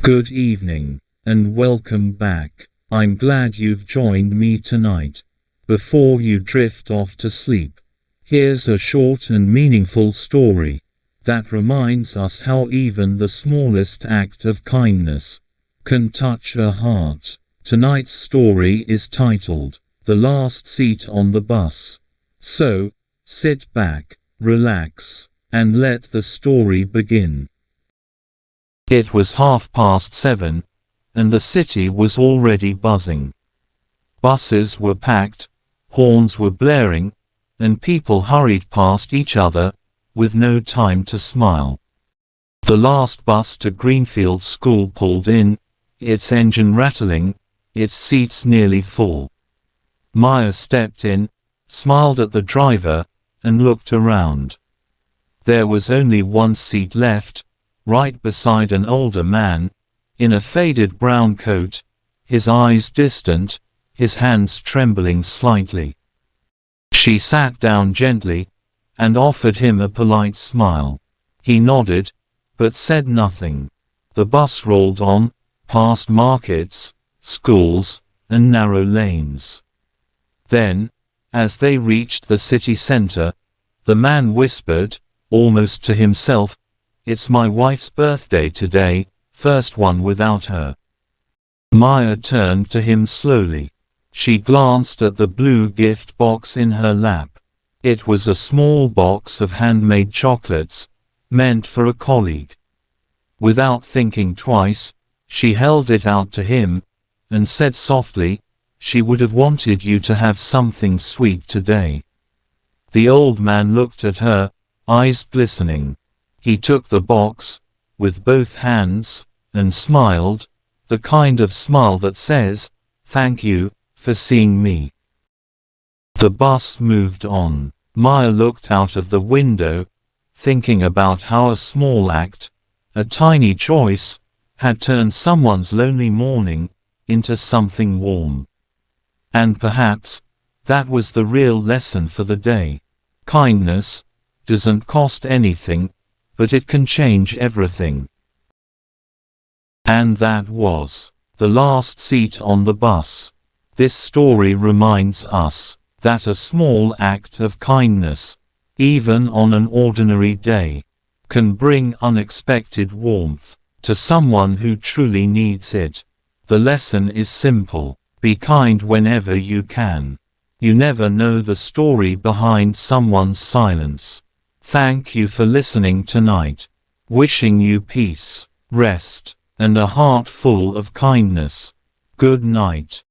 Good evening, and welcome back. I'm glad you've joined me tonight. Before you drift off to sleep, here's a short and meaningful story that reminds us how even the smallest act of kindness can touch a heart. Tonight's story is titled, The Last Seat on the Bus. So, sit back, relax, and let the story begin. It was 7:30, and the city was already buzzing. Buses were packed, horns were blaring, and people hurried past each other, with no time to smile. The last bus to Greenfield School pulled in, its engine rattling, its seats nearly full. Maya stepped in, smiled at the driver, and looked around. There was only one seat left, right beside an older man, in a faded brown coat, his eyes distant, his hands trembling slightly. She sat down gently, and offered him a polite smile. He nodded, but said nothing. The bus rolled on, past markets, schools, and narrow lanes. Then, as they reached the city center, the man whispered, almost to himself, "It's my wife's birthday today, first one without her." Maya turned to him slowly. She glanced at the blue gift box in her lap. It was a small box of handmade chocolates, meant for a colleague. Without thinking twice, she held it out to him, and said softly, "She would have wanted you to have something sweet today." The old man looked at her, eyes glistening. He took the box, with both hands, and smiled, the kind of smile that says, "Thank you, for seeing me." The bus moved on. Maya looked out of the window, thinking about how a small act, a tiny choice, had turned someone's lonely morning into something warm. And perhaps, that was the real lesson for the day. Kindness doesn't cost anything, but it can change everything. And that was The Last Seat on the Bus. This story reminds us that a small act of kindness, even on an ordinary day, can bring unexpected warmth to someone who truly needs it. The lesson is simple: be kind whenever you can. You never know the story behind someone's silence. Thank you for listening tonight. Wishing you peace, rest, and a heart full of kindness. Good night.